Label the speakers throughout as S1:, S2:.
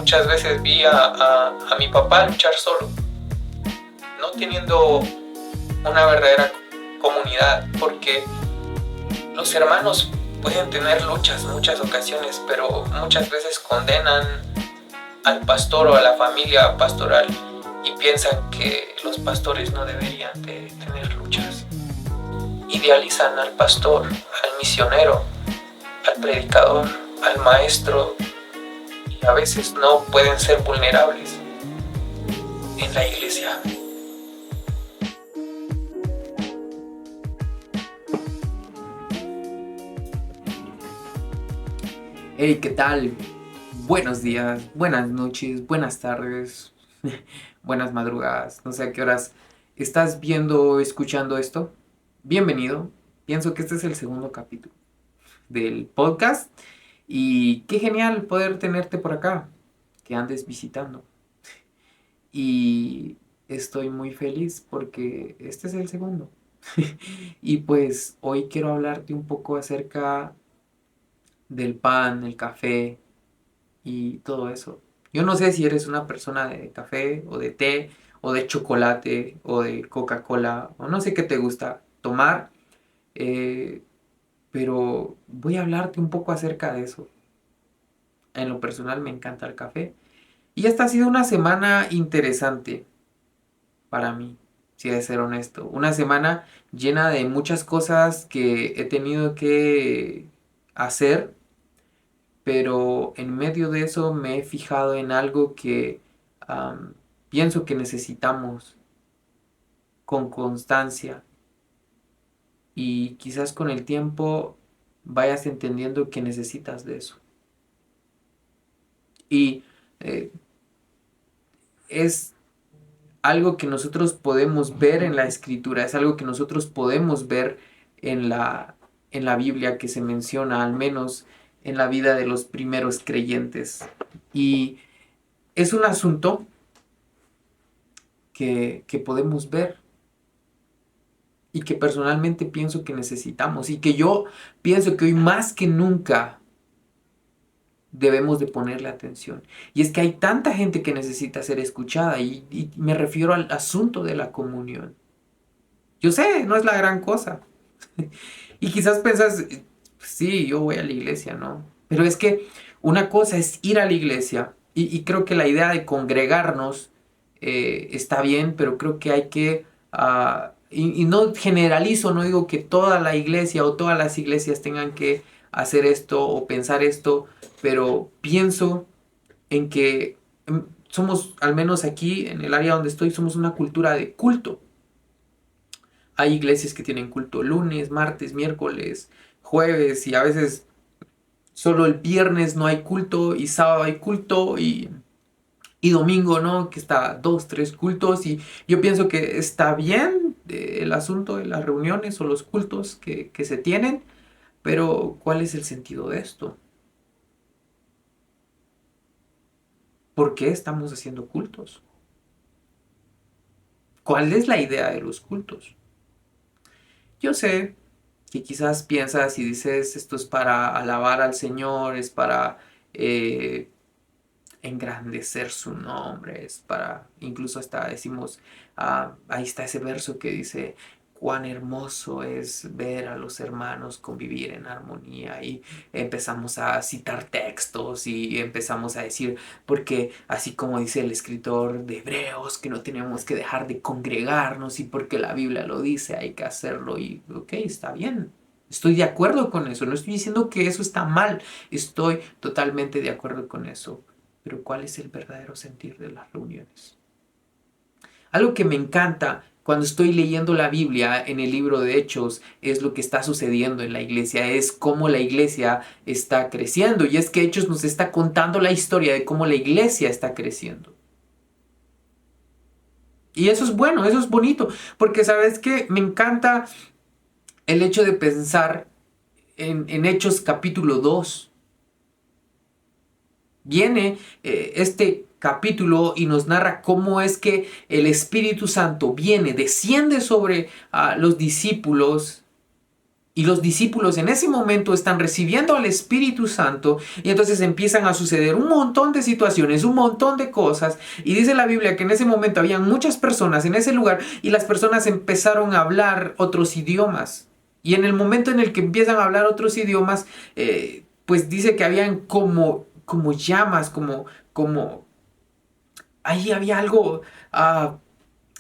S1: muchas veces vi a mi papá luchar solo, no teniendo una verdadera comunidad, porque los hermanos pueden tener luchas en muchas ocasiones, pero muchas veces condenan al pastor o a la familia pastoral y piensan que los pastores no deberían de tener luchas. Idealizan al pastor, al misionero, al predicador, al maestro, y a veces no pueden ser vulnerables en la iglesia.
S2: Hey, ¿qué tal? Buenos días, buenas noches, buenas tardes, buenas madrugadas. No sé a qué horas estás viendo o escuchando esto. Bienvenido. Pienso que este es el segundo capítulo del podcast y qué genial poder tenerte por acá, que andes visitando. Y estoy muy feliz porque este es el segundo. Y pues hoy quiero hablarte un poco acerca del pan, el café y todo eso. Yo no sé si eres una persona de café o de té o de chocolate o de Coca-Cola o no sé qué te gusta tomar, eh, pero voy a hablarte un poco acerca de eso. En lo personal me encanta el café y esta ha sido una semana interesante para mí, si he de ser honesto. Una semana llena de muchas cosas que he tenido que hacer, pero en medio de eso me he fijado en algo que am, pienso que necesitamos con constancia y quizás con el tiempo vayas entendiendo que necesitas de eso. Y eh, es algo que nosotros podemos ver en la escritura, es algo que nosotros podemos ver en la Biblia que se menciona, al menos en la vida de los primeros creyentes. Y es un asunto que podemos ver y que personalmente pienso que necesitamos y que yo pienso que hoy más que nunca debemos de ponerle atención. Y es que hay tanta gente que necesita ser escuchada y me refiero al asunto de la comunión. Yo sé, no es la gran cosa. Y quizás pensás, sí, yo voy a la iglesia, ¿no? Pero es que una cosa es ir a la iglesia y creo que la idea de congregarnos está bien, pero creo que hay que, y no generalizo, no digo que toda la iglesia o todas las iglesias tengan que hacer esto o pensar esto, pero pienso en que somos, al menos aquí en el área donde estoy, somos una cultura de culto. Hay iglesias que tienen culto lunes, martes, miércoles, jueves y a veces solo el viernes no hay culto y sábado hay culto y domingo, ¿no? Que está dos, tres cultos y yo pienso que está bien el asunto de las reuniones o los cultos que se tienen, pero ¿cuál es el sentido de esto? ¿Por qué estamos haciendo cultos? ¿Cuál es la idea de los cultos? Yo sé que quizás piensas y dices esto es para alabar al Señor, es para eh, engrandecer su nombre, es para, incluso hasta decimos, ahí está ese verso que dice, cuán hermoso es ver a los hermanos convivir en armonía y empezamos a citar textos y empezamos a decir, porque así como dice el escritor de Hebreos, que no tenemos que dejar de congregarnos y porque la Biblia lo dice, hay que hacerlo y ok, está bien. Estoy de acuerdo con eso, no estoy diciendo que eso está mal, estoy totalmente de acuerdo con eso. Pero ¿cuál es el verdadero sentir de las reuniones? Algo que me encanta cuando estoy leyendo la Biblia en el libro de Hechos es lo que está sucediendo en la iglesia, es cómo la iglesia está creciendo. Y es que Hechos nos está contando la historia de cómo la iglesia está creciendo. Y eso es bueno, eso es bonito, porque sabes que me encanta el hecho de pensar en Hechos capítulo 2. Viene este capítulo y nos narra cómo es que el Espíritu Santo viene, desciende sobre los discípulos Y los discípulos en ese momento están recibiendo al Espíritu Santo y entonces empiezan a suceder un montón de situaciones, un montón de cosas. Y dice la Biblia que en ese momento había muchas personas en ese lugar y las personas empezaron a hablar otros idiomas. Y en el momento en el que empiezan a hablar otros idiomas, pues dice que habían como llamas, como... Ahí había algo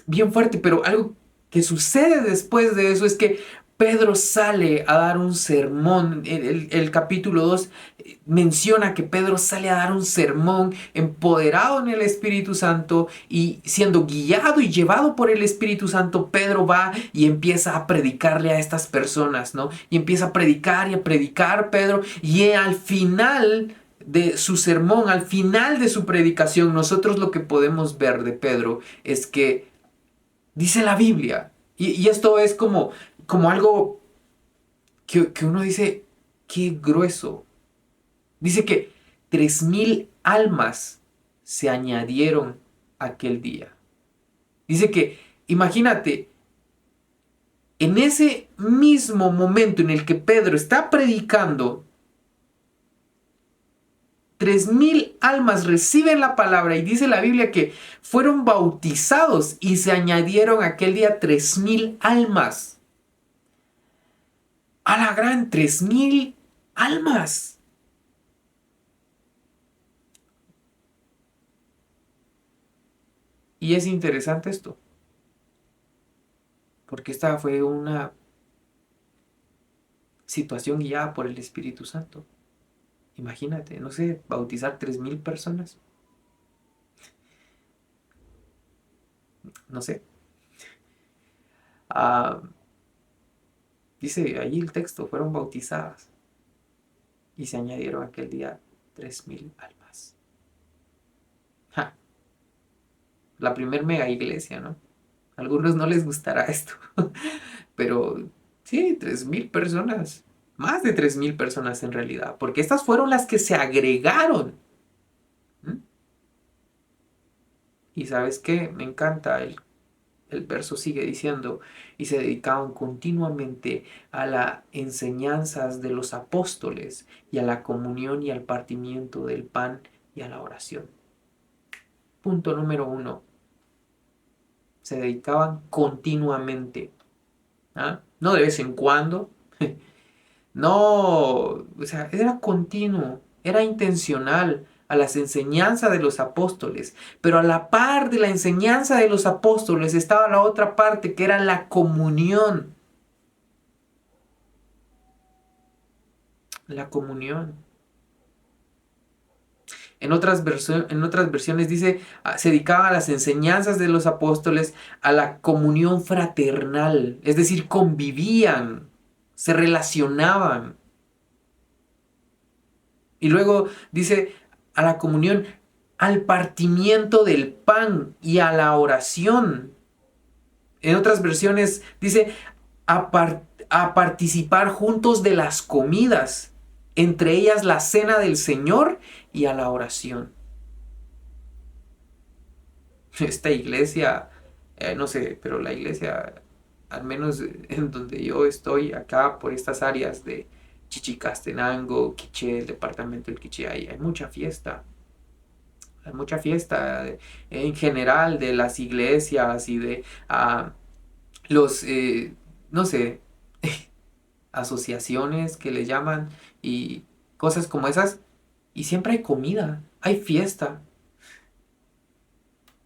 S2: bien fuerte, pero algo que sucede después de eso es que Pedro sale a dar un sermón. El capítulo 2 menciona que Pedro sale a dar un sermón empoderado en el Espíritu Santo y siendo guiado y llevado por el Espíritu Santo, Pedro va y empieza a predicarle a estas personas, ¿no? Y empieza y a predicar Pedro y al final de su sermón, al final de su predicación, nosotros lo que podemos ver de Pedro es que dice la Biblia. Y esto es como algo que uno dice, qué grueso. Dice que 3,000 almas se añadieron aquel día. Dice que, imagínate, en ese mismo momento en el que Pedro está predicando, 3,000 almas reciben la palabra y dice la Biblia que fueron bautizados y se añadieron aquel día 3,000 almas. A la gran 3,000 almas. Y es interesante esto, porque esta fue una situación guiada por el Espíritu Santo. Imagínate, no sé, bautizar 3,000 personas. No sé. Ah, dice allí el texto, fueron bautizadas y se añadieron aquel día 3,000 almas. Ja, la primer mega iglesia, ¿no? A algunos no les gustará esto, pero sí, 3,000 personas. Más de 3,000 personas en realidad, porque estas fueron las que se agregaron. ¿Mm? Y sabes qué, me encanta el verso sigue diciendo, y se dedicaban continuamente a las enseñanzas de los apóstoles y a la comunión y al partimiento del pan y a la oración. Punto número 1. Se dedicaban continuamente. ¿Ah? No de vez en cuando. No, o sea, era continuo, era intencional a las enseñanzas de los apóstoles, pero a la par de la enseñanza de los apóstoles estaba la otra parte que era la comunión, la comunión. En otras versiones dice, se dedicaban a las enseñanzas de los apóstoles, a la comunión fraternal, es decir, convivían, se relacionaban. Y luego dice a la comunión, al partimiento del pan y a la oración. En otras versiones dice a participar juntos de las comidas, entre ellas la cena del Señor y a la oración. Esta iglesia, no sé, pero la iglesia, al menos en donde yo estoy, acá por estas áreas de Chichicastenango, Quiché, el departamento del Quiché, hay mucha fiesta. Hay mucha fiesta en general de las iglesias y de los, no sé, asociaciones que le llaman y cosas como esas. Y siempre hay comida, hay fiesta.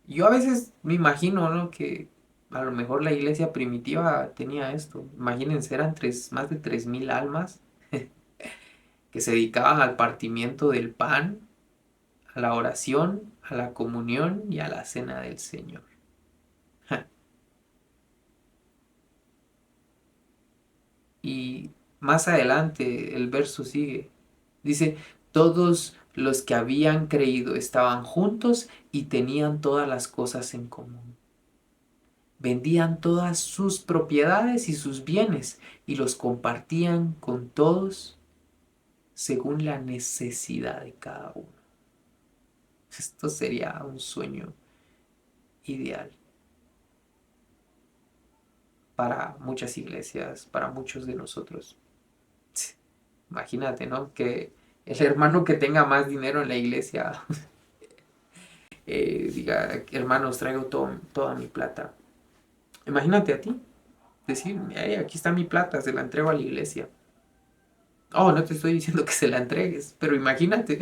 S2: Yo a veces me imagino, ¿no? Que a lo mejor la iglesia primitiva tenía esto. Imagínense, eran más de 3,000 almas que se dedicaban al partimiento del pan, a la oración, a la comunión y a la cena del Señor. Y más adelante el verso sigue. Dice, todos los que habían creído estaban juntos y tenían todas las cosas en común. Vendían todas sus propiedades y sus bienes y los compartían con todos según la necesidad de cada uno. Esto sería un sueño ideal. para muchas iglesias, para muchos de nosotros. Imagínate, ¿no? Que el hermano que tenga más dinero en la iglesia diga, hermanos, traigo toda mi plata. Imagínate a ti decir, "Hey, aquí está mi plata, se la entrego a la iglesia". Oh, no te estoy diciendo que se la entregues, pero imagínate.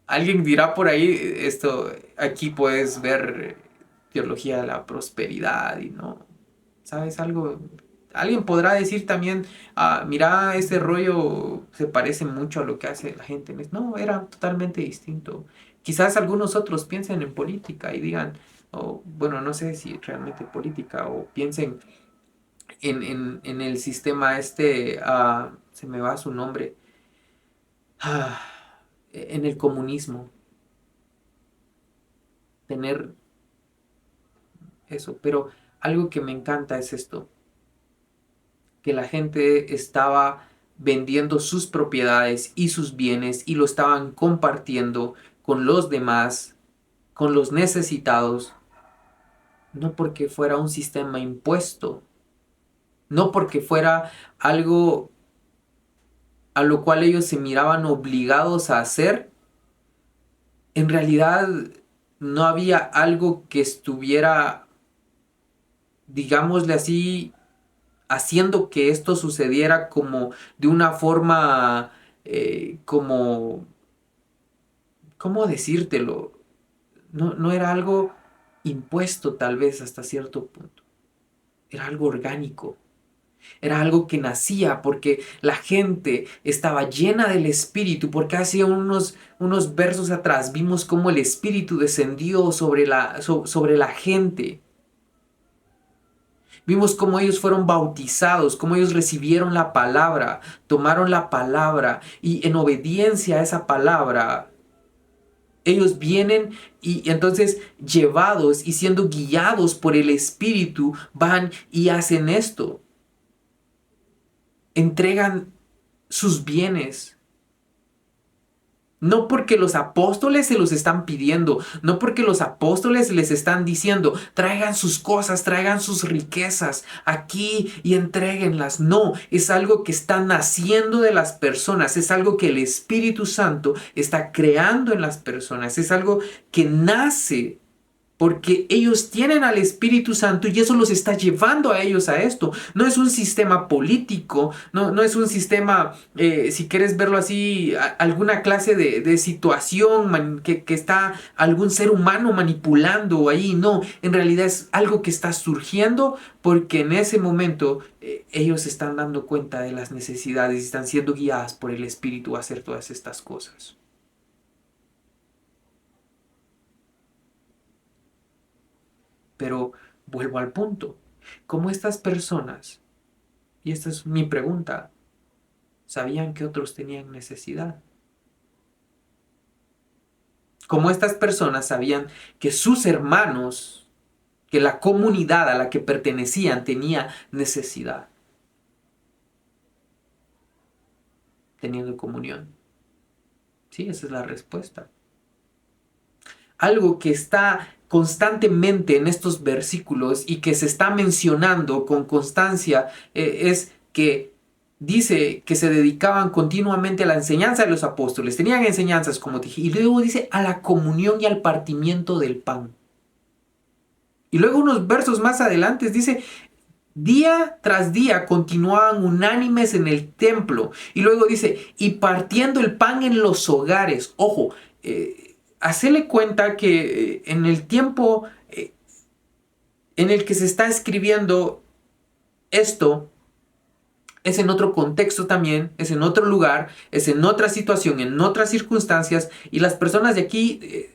S2: Alguien dirá por ahí, esto, aquí puedes ver teología de la prosperidad y no, ¿sabes algo? Alguien podrá decir también, mira, ese rollo se parece mucho a lo que hace la gente. No, era totalmente distinto. Quizás algunos otros piensen en política y digan, o bueno, no sé si realmente política, o piensen en el sistema este, se me va su nombre, ah, en el comunismo, tener eso. Pero algo que me encanta es esto, que la gente estaba vendiendo sus propiedades y sus bienes y lo estaban compartiendo con los demás, con los necesitados, no porque fuera un sistema impuesto, no porque fuera algo a lo cual ellos se miraban obligados a hacer. En realidad no había algo que estuviera, digámosle así, haciendo que esto sucediera como de una forma, como, ¿cómo decírtelo? No era algo impuesto tal vez hasta cierto punto. Era algo orgánico. Era algo que nacía porque la gente estaba llena del Espíritu, porque hace unos versos atrás vimos cómo el Espíritu descendió sobre la gente. Vimos cómo ellos fueron bautizados, cómo ellos recibieron la palabra, tomaron la palabra y en obediencia a esa palabra, ellos vienen y entonces llevados y siendo guiados por el Espíritu van y hacen esto. Entregan sus bienes. No porque los apóstoles se los están pidiendo, no porque los apóstoles les están diciendo, traigan sus cosas, traigan sus riquezas aquí y entréguenlas. No, es algo que está naciendo de las personas, es algo que el Espíritu Santo está creando en las personas, es algo que nace porque ellos tienen al Espíritu Santo y eso los está llevando a ellos a esto. No es un sistema político, no es un sistema, si quieres verlo así, alguna clase de situación que está algún ser humano manipulando ahí. No, en realidad es algo que está surgiendo porque en ese momento ellos se están dando cuenta de las necesidades y están siendo guiadas por el Espíritu a hacer todas estas cosas. Pero vuelvo al punto. ¿Cómo estas personas, y esta es mi pregunta, sabían que otros tenían necesidad? ¿Cómo estas personas sabían que sus hermanos, que la comunidad a la que pertenecían tenía necesidad? Teniendo comunión. Sí, esa es la respuesta. Algo que está constantemente en estos versículos y que se está mencionando con constancia es que dice que se dedicaban continuamente a la enseñanza de los apóstoles. Tenían enseñanzas, como dije, y luego dice a la comunión y al partimiento del pan. Y luego unos versos más adelante dice, día tras día continuaban unánimes en el templo. Y luego dice, y partiendo el pan en los hogares. Ojo, hacerle cuenta que en el tiempo en el que se está escribiendo esto, es en otro contexto también, es en otro lugar, es en otra situación, en otras circunstancias, y las personas de aquí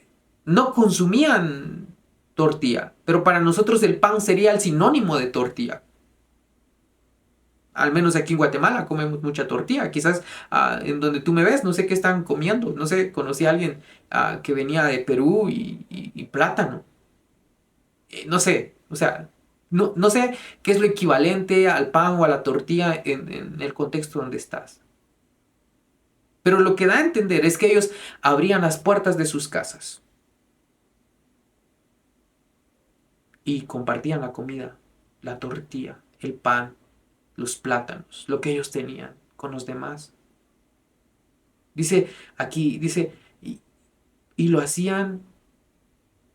S2: no consumían tortilla, pero para nosotros el pan sería el sinónimo de tortilla. Al menos aquí en Guatemala comemos mucha tortilla. Quizás en donde tú me ves, no sé qué están comiendo. No sé, conocí a alguien que venía de Perú y plátano. No sé, o sea, no sé qué es lo equivalente al pan o a la tortilla en el contexto donde estás. Pero lo que da a entender es que ellos abrían las puertas de sus casas y compartían la comida, la tortilla, el pan, los plátanos, lo que ellos tenían con los demás. Dice aquí, dice, y lo hacían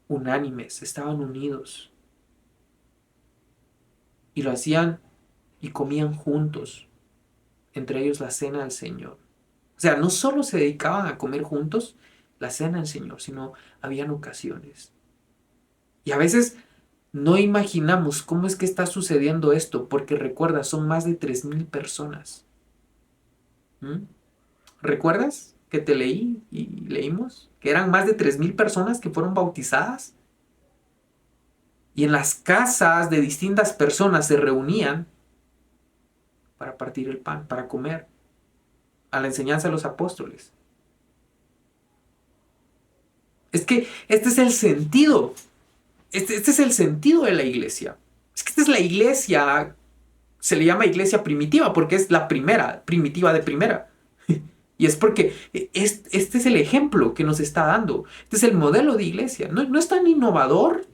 S2: unánimes, estaban unidos. Y lo hacían y comían juntos, entre ellos la cena del Señor. O sea, no solo se dedicaban a comer juntos la cena del Señor, sino habían ocasiones. Y a veces no imaginamos cómo es que está sucediendo esto, porque recuerda, son más de 3,000 personas. ¿Mm? ¿Recuerdas que te leí y leímos? Que eran más de 3,000 personas que fueron bautizadas. Y en las casas de distintas personas se reunían para partir el pan, para comer, a la enseñanza de los apóstoles. Es que este es el sentido. Este es el sentido de la iglesia. Es que esta es la iglesia, se le llama iglesia primitiva porque es la primera, primitiva de primera. Y es porque este es el ejemplo que nos está dando. Este es el modelo de iglesia. No es tan innovador,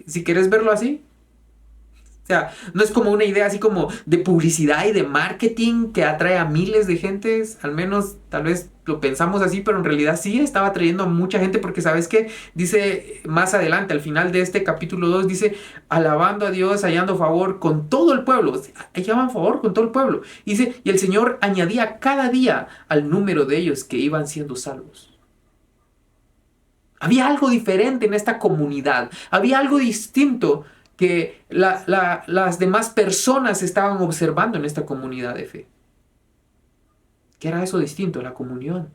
S2: si quieres verlo así. O sea, no es como una idea así como de publicidad y de marketing que atrae a miles de gentes. Al menos tal vez lo pensamos así, pero en realidad sí estaba atrayendo a mucha gente porque ¿sabes qué? Dice más adelante, al final de este capítulo 2, dice, alabando a Dios, hallando favor con todo el pueblo. O sea, hallaban favor con todo el pueblo. Dice, y el Señor añadía cada día al número de ellos que iban siendo salvos. Había algo diferente en esta comunidad. Había algo distinto que las demás personas estaban observando en esta comunidad de fe. ¿Qué era eso distinto? La comunión.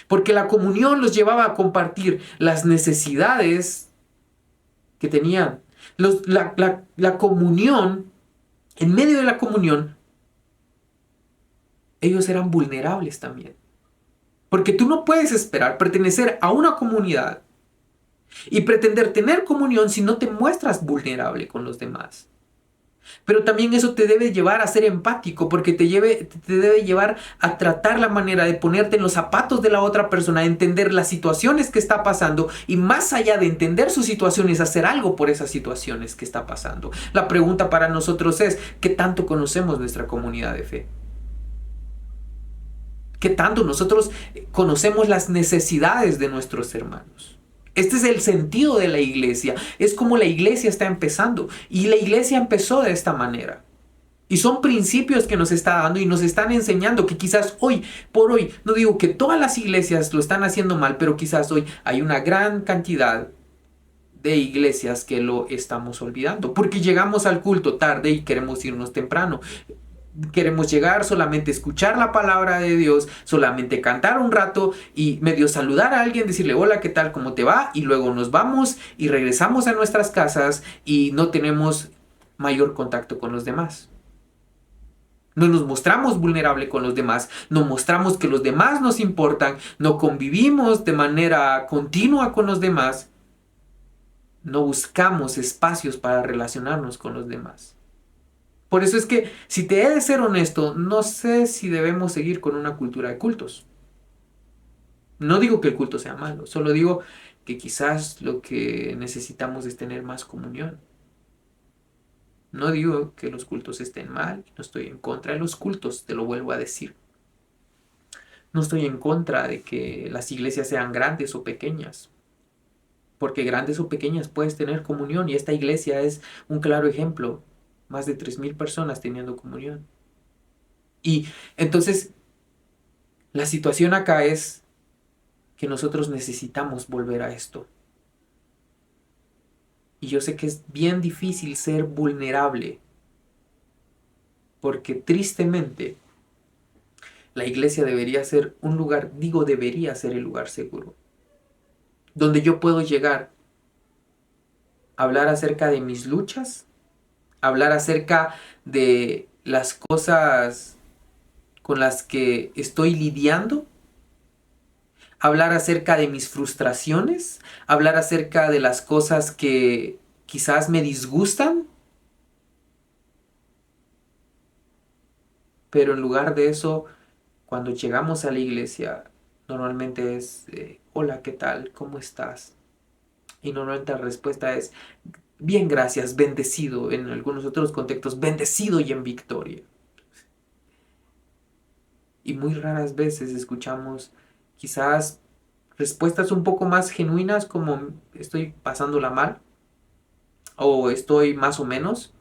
S2: Porque la comunión los llevaba a compartir las necesidades que tenían. La comunión, en medio de la comunión, ellos eran vulnerables también. Porque tú no puedes esperar pertenecer a una comunidad y pretender tener comunión si no te muestras vulnerable con los demás. Pero también eso te debe llevar a ser empático, porque te debe llevar a tratar la manera de ponerte en los zapatos de la otra persona, a entender las situaciones que está pasando y más allá de entender sus situaciones, hacer algo por esas situaciones que está pasando. La pregunta para nosotros es, ¿qué tanto conocemos nuestra comunidad de fe? ¿Qué tanto nosotros conocemos las necesidades de nuestros hermanos? Este es el sentido de la iglesia. Es como la iglesia está empezando. Y la iglesia empezó de esta manera. Y son principios que nos está dando y nos están enseñando que quizás hoy por hoy, no digo que todas las iglesias lo están haciendo mal, pero quizás hoy hay una gran cantidad de iglesias que lo estamos olvidando. Porque llegamos al culto tarde y queremos irnos temprano. Queremos llegar, solamente escuchar la palabra de Dios, solamente cantar un rato y medio saludar a alguien, decirle hola, ¿qué tal? ¿Cómo te va? Y luego nos vamos y regresamos a nuestras casas y no tenemos mayor contacto con los demás. No nos mostramos vulnerable con los demás, no mostramos que los demás nos importan, no convivimos de manera continua con los demás, no buscamos espacios para relacionarnos con los demás. Por eso es que, si te he de ser honesto, no sé si debemos seguir con una cultura de cultos. No digo que el culto sea malo, solo digo que quizás lo que necesitamos es tener más comunión. No digo que los cultos estén mal, no estoy en contra de los cultos, te lo vuelvo a decir. No estoy en contra de que las iglesias sean grandes o pequeñas, porque grandes o pequeñas puedes tener comunión y esta iglesia es un claro ejemplo. Más de 3,000 personas teniendo comunión. Y entonces, la situación acá es que nosotros necesitamos volver a esto. Y yo sé que es bien difícil ser vulnerable, porque tristemente la iglesia debería ser un lugar, digo debería ser el lugar seguro, donde yo puedo llegar a hablar acerca de mis luchas, hablar acerca de las cosas con las que estoy lidiando, hablar acerca de mis frustraciones, hablar acerca de las cosas que quizás me disgustan, pero en lugar de eso, cuando llegamos a la iglesia, normalmente es, hola, ¿qué tal? ¿Cómo estás? Y normalmente la respuesta es, bien, gracias, bendecido, en algunos otros contextos, bendecido y en victoria. Y muy raras veces escuchamos quizás respuestas un poco más genuinas como estoy pasándola mal o estoy más o menos,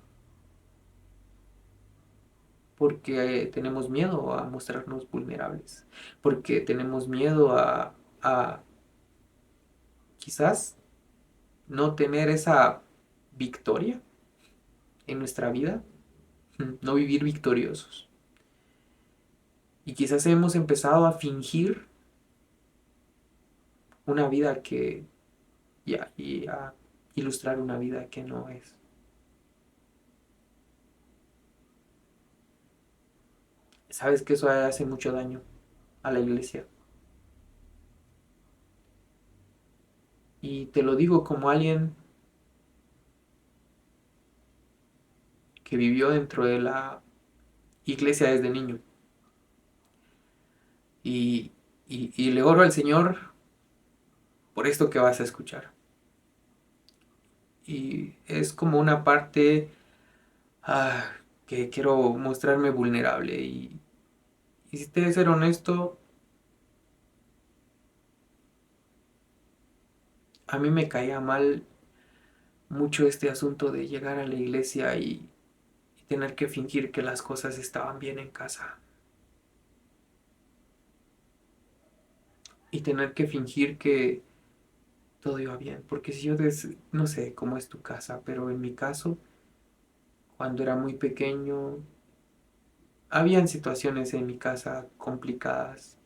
S2: porque tenemos miedo a mostrarnos vulnerables, porque tenemos miedo a quizás no tener esa victoria en nuestra vida, no vivir victoriosos. Y quizás hemos empezado a fingir una vida que ya y a ilustrar una vida que no es. Sabes que eso hace mucho daño a la iglesia. Y te lo digo como alguien que vivió dentro de la iglesia desde niño. Y, y le oro al Señor por esto que vas a escuchar. Y es como una parte ah, que quiero mostrarme vulnerable. Y si te de ser honesto, a mí me caía mal mucho este asunto de llegar a la iglesia y tener que fingir que las cosas estaban bien en casa. Y tener que fingir que todo iba bien. Porque si yo, no sé cómo es tu casa, pero en mi caso, cuando era muy pequeño, habían situaciones en mi casa complicadas.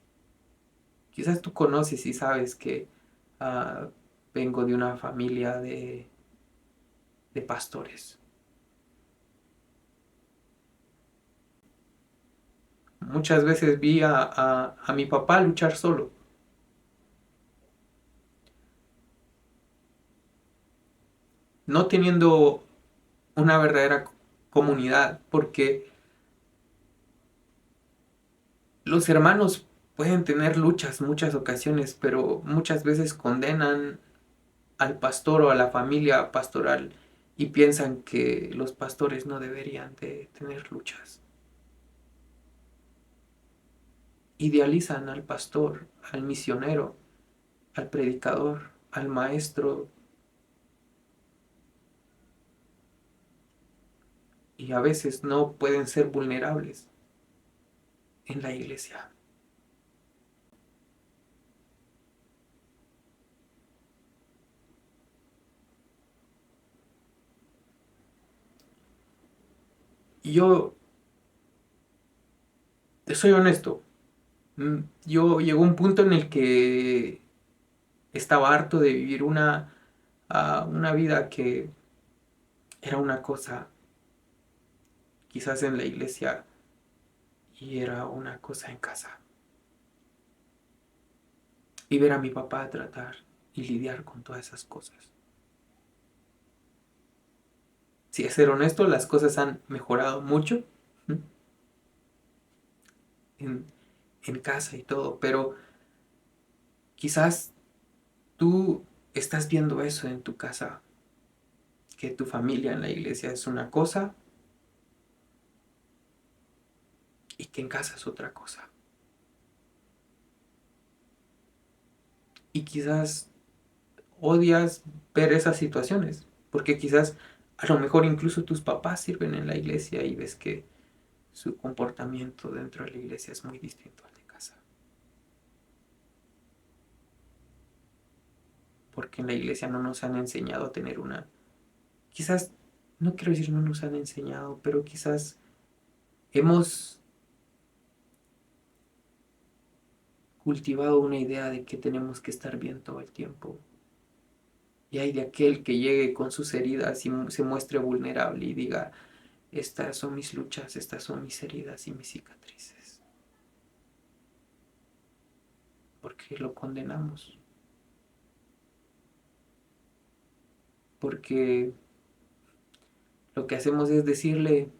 S2: Quizás tú conoces y sabes que ah, vengo de una familia de pastores. Muchas veces vi a mi papá luchar solo, no teniendo una verdadera comunidad, porque los hermanos pueden tener luchas muchas ocasiones, pero muchas veces condenan al pastor o a la familia pastoral y piensan que los pastores no deberían de tener luchas. Idealizan al pastor, al misionero, al predicador, al maestro, y a veces no pueden ser vulnerables en la iglesia. Y yo te soy honesto, yo llegó un punto en el que estaba harto de vivir una vida que era una cosa quizás en la iglesia y era una cosa en casa. Y ver a mi papá tratar y lidiar con todas esas cosas. Si es ser honesto, las cosas han mejorado mucho en, en casa y todo, pero quizás tú estás viendo eso en tu casa, que tu familia en la iglesia es una cosa y que en casa es otra cosa. Y quizás odias ver esas situaciones, porque quizás a lo mejor incluso tus papás sirven en la iglesia y ves que su comportamiento dentro de la iglesia es muy distinto al de casa. Porque en la iglesia no nos han enseñado a tener una, quizás, no quiero decir no nos han enseñado, pero quizás hemos cultivado una idea de que tenemos que estar bien todo el tiempo. Y hay de aquel que llegue con sus heridas y se muestre vulnerable y diga, estas son mis luchas, estas son mis heridas y mis cicatrices. Porque lo condenamos. Porque lo que hacemos es decirle,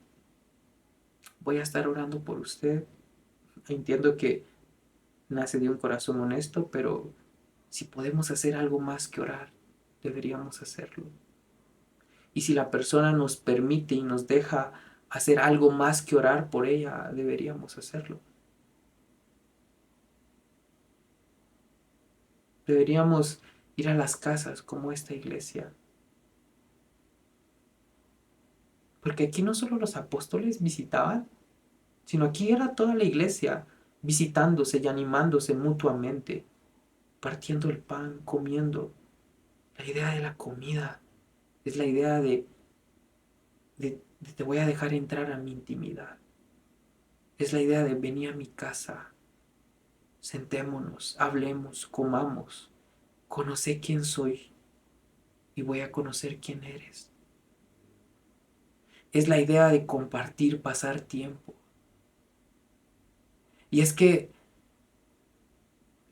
S2: voy a estar orando por usted. Entiendo que nace de un corazón honesto, pero si podemos hacer algo más que orar, deberíamos hacerlo. Y si la persona nos permite y nos deja hacer algo más que orar por ella, deberíamos hacerlo. Deberíamos ir a las casas como esta iglesia. Porque aquí no solo los apóstoles visitaban, sino aquí era toda la iglesia visitándose y animándose mutuamente, partiendo el pan, comiendo. La idea de la comida es la idea de te voy a dejar entrar a mi intimidad. Es la idea de venir a mi casa, sentémonos, hablemos, comamos, conoce quién soy y voy a conocer quién eres. Es la idea de compartir, pasar tiempo. Y es que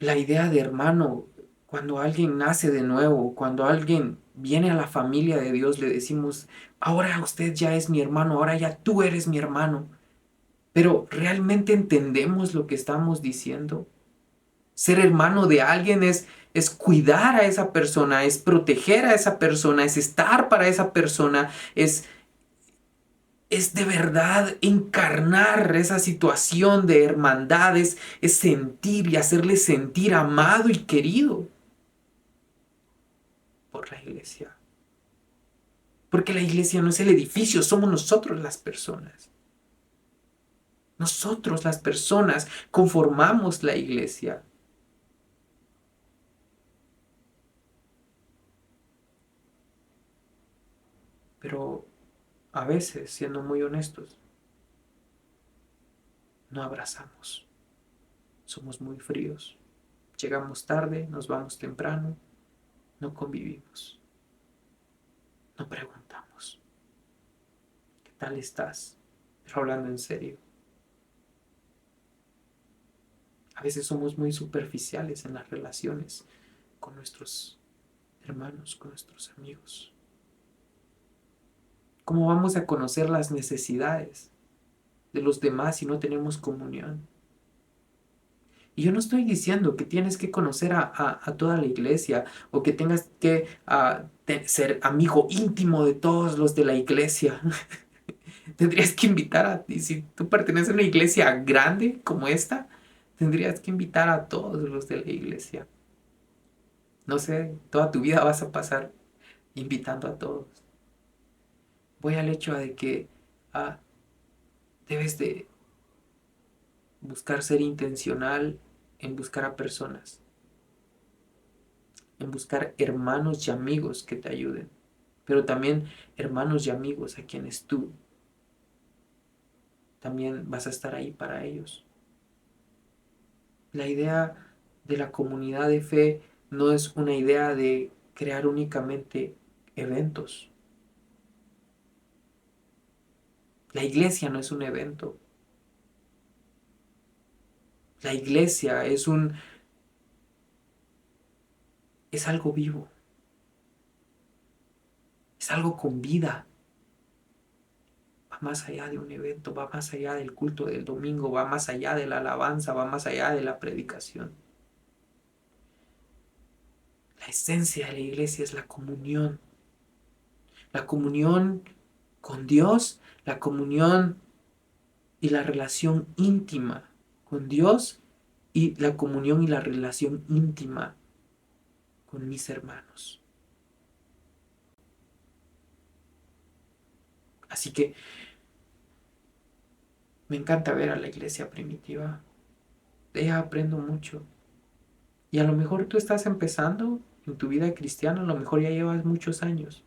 S2: la idea de hermano, cuando alguien nace de nuevo, cuando alguien viene a la familia de Dios, le decimos, ahora usted ya es mi hermano, ahora ya tú eres mi hermano. Pero ¿realmente entendemos lo que estamos diciendo? Ser hermano de alguien es cuidar a esa persona, es proteger a esa persona, es estar para esa persona, es de verdad encarnar esa situación de hermandad, es sentir y hacerle sentir amado y querido por la iglesia. Porque la iglesia no es el edificio, somos nosotros las personas. Nosotros las personas conformamos la iglesia. Pero a veces, siendo muy honestos, no abrazamos. Somos muy fríos. Llegamos tarde, nos vamos temprano, no convivimos, no preguntamos. ¿Qué tal estás? Pero hablando en serio. A veces somos muy superficiales en las relaciones con nuestros hermanos, con nuestros amigos. ¿Cómo vamos a conocer las necesidades de los demás si no tenemos comunión? Y yo no estoy diciendo que tienes que conocer a toda la iglesia o que tengas que ser amigo íntimo de todos los de la iglesia. Tendrías que invitar y si tú perteneces a una iglesia grande como esta, tendrías que invitar a todos los de la iglesia. No sé, toda tu vida vas a pasar invitando a todos. Voy al hecho de que ah, debes de buscar ser intencional en buscar a personas, en buscar hermanos y amigos que te ayuden, pero también hermanos y amigos a quienes tú también vas a estar ahí para ellos. La idea de la comunidad de fe no es una idea de crear únicamente eventos. La iglesia no es un evento. La iglesia es algo vivo. Es algo con vida. Va más allá de un evento, va más allá del culto del domingo, va más allá de la alabanza, va más allá de la predicación. La esencia de la iglesia es la comunión. La comunión con Dios, la comunión y la relación íntima con Dios y la comunión y la relación íntima con mis hermanos. Así que me encanta ver a la iglesia primitiva. De ella aprendo mucho. Y a lo mejor tú estás empezando en tu vida cristiana, a lo mejor ya llevas muchos años.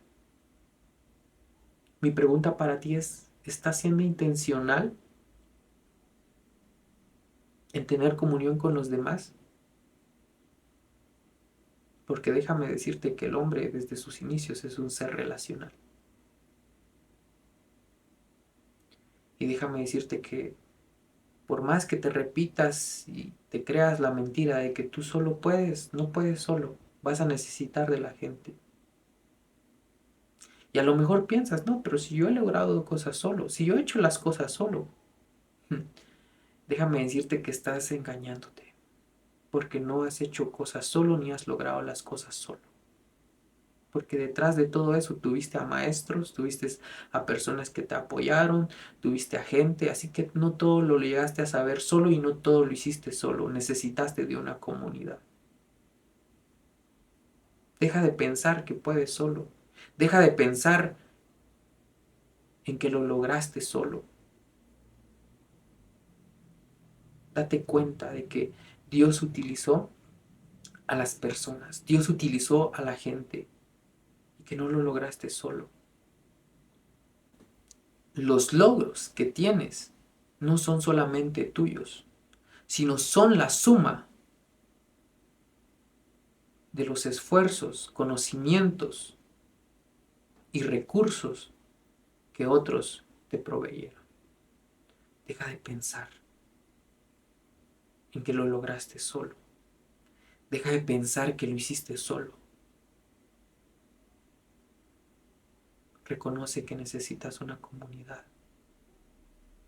S2: Mi pregunta para ti es, ¿estás siendo intencional en tener comunión con los demás? Porque déjame decirte que el hombre desde sus inicios es un ser relacional. Y déjame decirte que por más que te repitas y te creas la mentira de que tú solo puedes, no puedes solo, vas a necesitar de la gente. Y a lo mejor piensas, no, pero si yo he logrado cosas solo, si yo he hecho las cosas solo, déjame decirte que estás engañándote, porque no has hecho cosas solo ni has logrado las cosas solo. Porque detrás de todo eso tuviste a maestros, tuviste a personas que te apoyaron, tuviste a gente, así que no todo lo llegaste a saber solo y no todo lo hiciste solo, necesitaste de una comunidad. Deja de pensar que puedes solo, deja de pensar en que lo lograste solo. Date cuenta de que Dios utilizó a las personas, Dios utilizó a la gente y que no lo lograste solo. Los logros que tienes no son solamente tuyos, sino son la suma de los esfuerzos, conocimientos y recursos que otros te proveyeron. Deja de pensar en que lo lograste solo. Deja de pensar que lo hiciste solo. Reconoce que necesitas una comunidad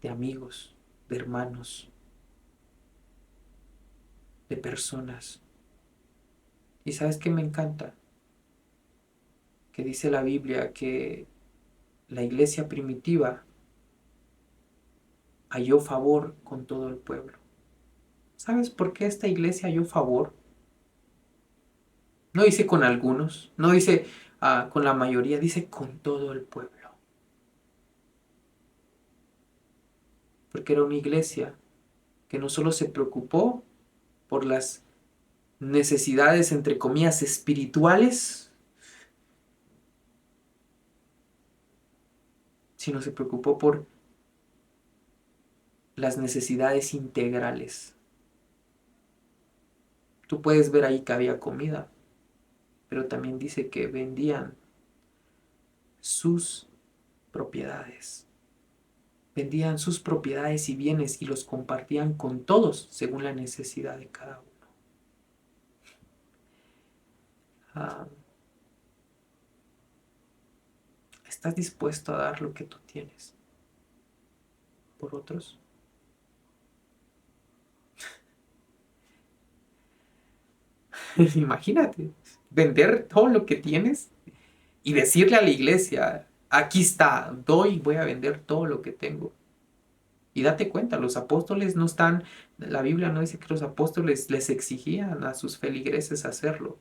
S2: de amigos, de hermanos, de personas. ¿Y sabes qué me encanta? Que dice la Biblia que la iglesia primitiva halló favor con todo el pueblo. ¿Sabes por qué esta iglesia halló favor? No dice con algunos, no dice con la mayoría, dice con todo el pueblo. Porque era una iglesia que no solo se preocupó por las necesidades, entre comillas, espirituales, sino se preocupó por las necesidades integrales. Tú puedes ver ahí que había comida, pero también dice que vendían sus propiedades. Vendían sus propiedades y bienes y los compartían con todos según la necesidad de cada uno. ¿Estás dispuesto a dar lo que tú tienes por otros? Imagínate, vender todo lo que tienes y decirle a la iglesia, aquí está, doy, voy a vender todo lo que tengo. Y date cuenta, los apóstoles no están, la Biblia no dice que los apóstoles les exigían a sus feligreses hacerlo.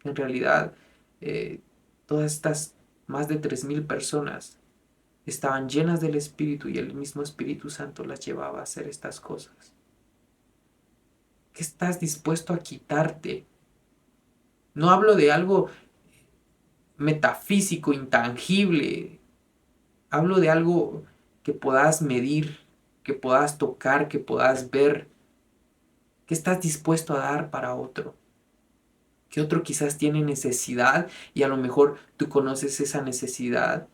S2: En realidad, todas estas más de 3,000 personas estaban llenas del Espíritu y el mismo Espíritu Santo las llevaba a hacer estas cosas. ¿Qué estás dispuesto a quitarte? No hablo de algo metafísico, intangible. Hablo de algo que puedas medir, que puedas tocar, que puedas ver. ¿Qué estás dispuesto a dar para otro? Que otro quizás tiene necesidad y a lo mejor tú conoces esa necesidad.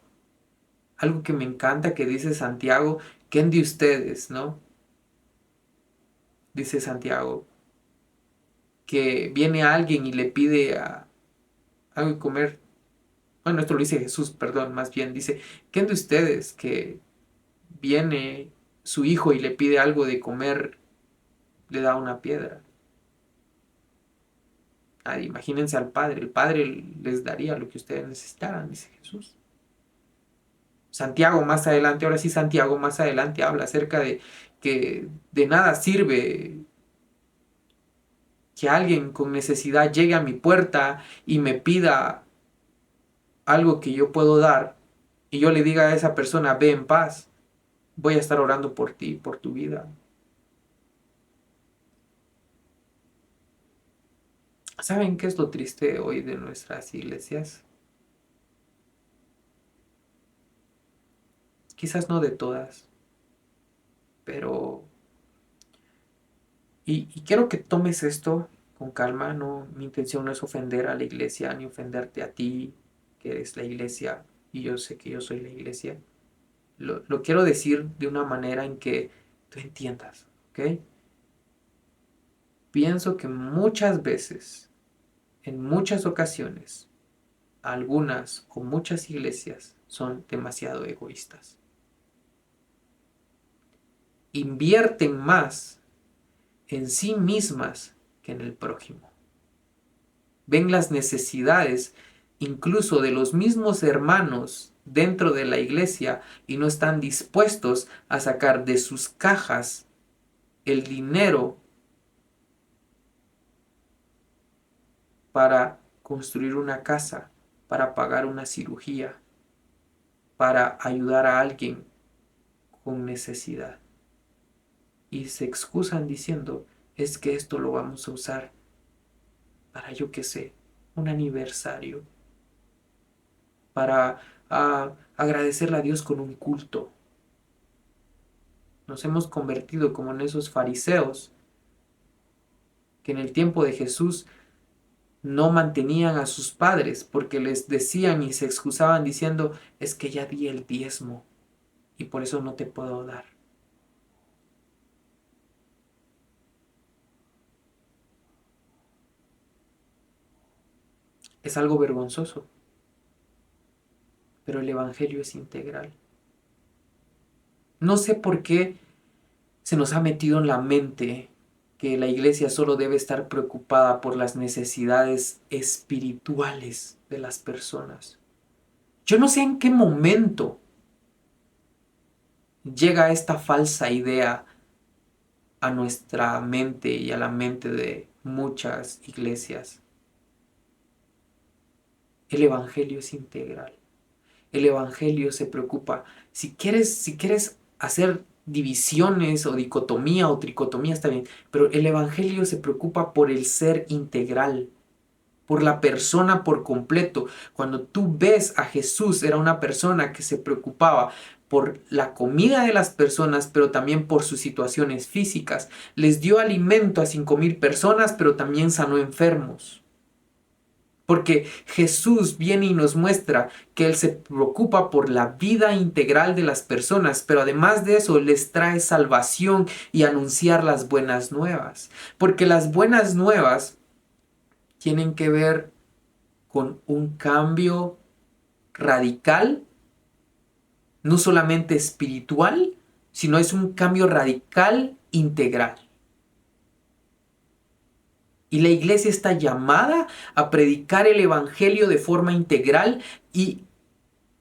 S2: Algo que me encanta que dice Santiago, ¿quién de ustedes, no? Dice Santiago, que viene alguien y le pide algo de comer. Bueno, esto lo dice Jesús, perdón, más bien dice, ¿quién de ustedes que viene su hijo y le pide algo de comer, le da una piedra? Imagínense al Padre, el Padre les daría lo que ustedes necesitaran, dice Jesús. Santiago más adelante, ahora sí Santiago más adelante habla acerca de que de nada sirve que alguien con necesidad llegue a mi puerta y me pida algo que yo puedo dar y yo le diga a esa persona, ve en paz, voy a estar orando por ti, por tu vida. ¿Saben qué es lo triste hoy de nuestras iglesias? Quizás no de todas, pero... Y quiero que tomes esto con calma, no, mi intención no es ofender a la iglesia ni ofenderte a ti, que eres la iglesia, y yo sé que yo soy la iglesia. Lo quiero decir de una manera en que tú entiendas, ¿ok? Pienso que muchas veces, en muchas ocasiones, algunas o muchas iglesias son demasiado egoístas. Invierten más en sí mismas que en el prójimo. Ven las necesidades incluso de los mismos hermanos dentro de la iglesia, y no están dispuestos a sacar de sus cajas el dinero para construir una casa, para pagar una cirugía, para ayudar a alguien con necesidad. Y se excusan diciendo, es que esto lo vamos a usar para, yo qué sé, un aniversario, para agradecerle a Dios con un culto. Nos hemos convertido como en esos fariseos que en el tiempo de Jesús no mantenían a sus padres porque les decían y se excusaban diciendo, es que ya di el diezmo y por eso no te puedo dar. Es algo vergonzoso, pero el Evangelio es integral. No sé por qué se nos ha metido en la mente que la iglesia solo debe estar preocupada por las necesidades espirituales de las personas. Yo no sé en qué momento llega esta falsa idea a nuestra mente y a la mente de muchas iglesias. El Evangelio es integral. El Evangelio se preocupa. Si quieres hacer divisiones o dicotomía o tricotomía, está bien, pero el Evangelio se preocupa por el ser integral, por la persona por completo. Cuando tú ves a Jesús, era una persona que se preocupaba por la comida de las personas, pero también por sus situaciones físicas. Les dio alimento a 5,000 personas, pero también sanó enfermos. Porque Jesús viene y nos muestra que Él se preocupa por la vida integral de las personas, pero además de eso les trae salvación y anunciar las buenas nuevas. Porque las buenas nuevas tienen que ver con un cambio radical, no solamente espiritual, sino es un cambio radical integral. Y la iglesia está llamada a predicar el evangelio de forma integral y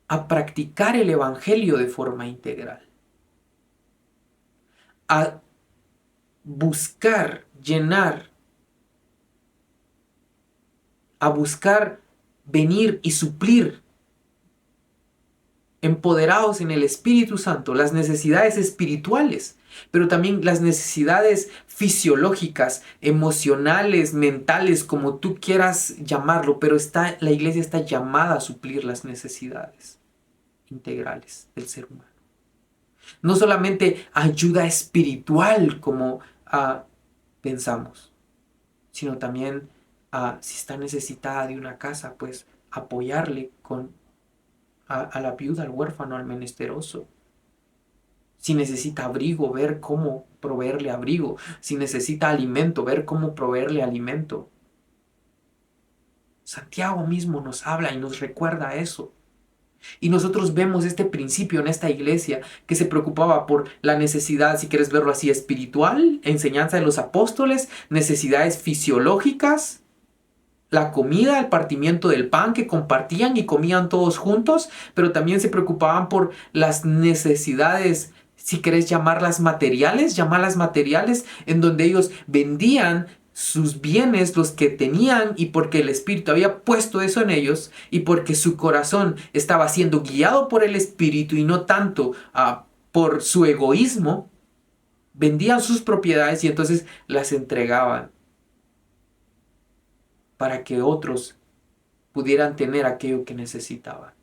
S2: a practicar el evangelio de forma integral. A buscar llenar, a buscar venir y suplir, empoderados en el Espíritu Santo, las necesidades espirituales, pero también las necesidades fisiológicas, emocionales, mentales, como tú quieras llamarlo, pero la iglesia está llamada a suplir las necesidades integrales del ser humano. No solamente ayuda espiritual como pensamos, sino también si está necesitada de una casa, pues apoyarle a la viuda, al huérfano, al menesteroso. Si necesita abrigo, ver cómo proveerle abrigo. Si necesita alimento, ver cómo proveerle alimento. Santiago mismo nos habla y nos recuerda eso. Y nosotros vemos este principio en esta iglesia que se preocupaba por la necesidad, si quieres verlo así, espiritual, enseñanza de los apóstoles, necesidades fisiológicas, la comida, el partimiento del pan que compartían y comían todos juntos, pero también se preocupaban por las necesidades, si querés llamarlas materiales, en donde ellos vendían sus bienes, los que tenían, y porque el Espíritu había puesto eso en ellos, y porque su corazón estaba siendo guiado por el Espíritu y no tanto por su egoísmo, vendían sus propiedades y entonces las entregaban para que otros pudieran tener aquello que necesitaban.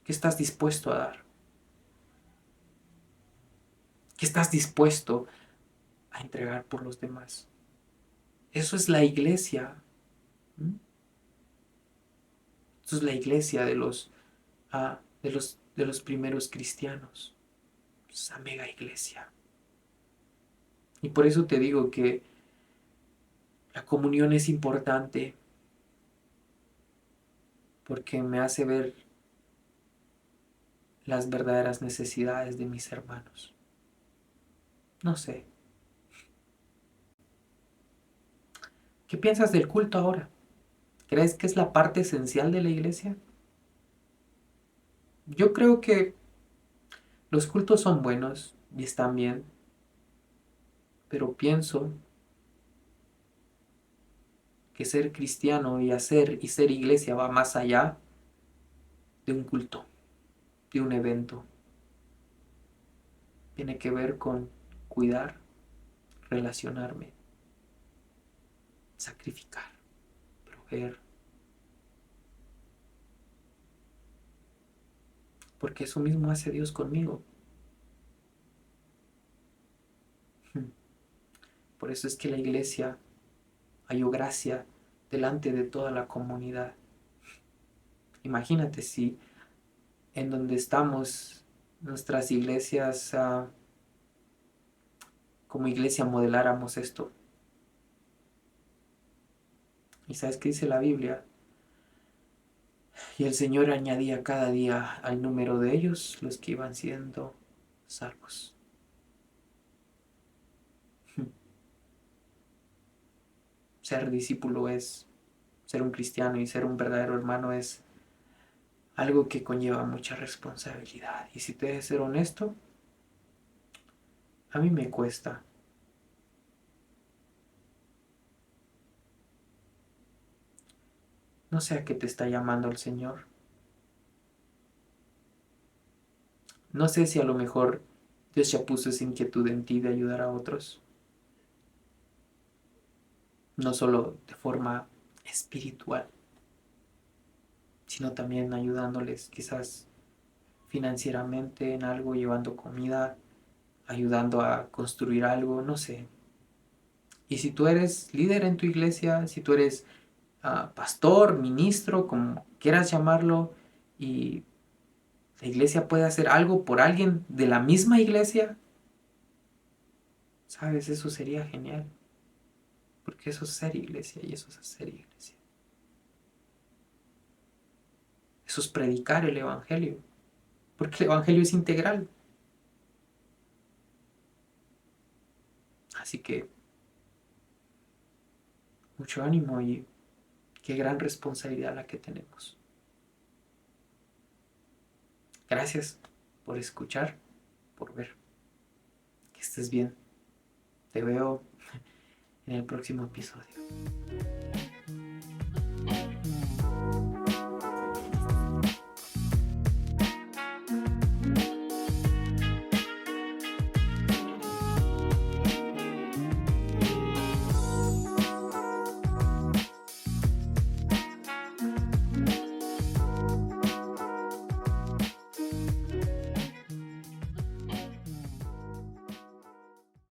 S2: ¿Qué estás dispuesto a dar? ¿Qué estás dispuesto a entregar por los demás? Eso es la iglesia. Eso es la iglesia de los primeros cristianos. Esa mega iglesia. Y por eso te digo que la comunión es importante, porque me hace ver las verdaderas necesidades de mis hermanos. No sé. ¿Qué piensas del culto ahora? ¿Crees que es la parte esencial de la iglesia? Yo creo que los cultos son buenos y están bien, pero pienso que ser cristiano y hacer y ser iglesia va más allá de un culto, de un evento. Tiene que ver con cuidar, relacionarme, sacrificar, proveer, porque eso mismo hace Dios conmigo. Por eso es que la iglesia halló gracia delante de toda la comunidad. Imagínate si en donde estamos, nuestras iglesias, como iglesia modeláramos esto. ¿Y sabes qué dice la Biblia? Y el Señor añadía cada día al número de ellos los que iban siendo salvos. Ser discípulo es, ser un cristiano y ser un verdadero hermano es algo que conlleva mucha responsabilidad. Y si te debes ser honesto, a mí me cuesta. No sé a qué te está llamando el Señor. No sé si a lo mejor Dios ya puso esa inquietud en ti de ayudar a otros. No solo de forma espiritual, sino también ayudándoles quizás financieramente en algo, llevando comida, ayudando a construir algo, no sé. Y si tú eres líder en tu iglesia, si tú eres pastor, ministro, como quieras llamarlo, y la iglesia puede hacer algo por alguien de la misma iglesia, sabes, eso sería genial, porque eso es ser iglesia y eso es hacer iglesia. Eso es predicar el evangelio, porque el evangelio es integral. Así que mucho ánimo y qué gran responsabilidad la que tenemos. Gracias por escuchar, por ver. Que estés bien. Te veo en el próximo episodio.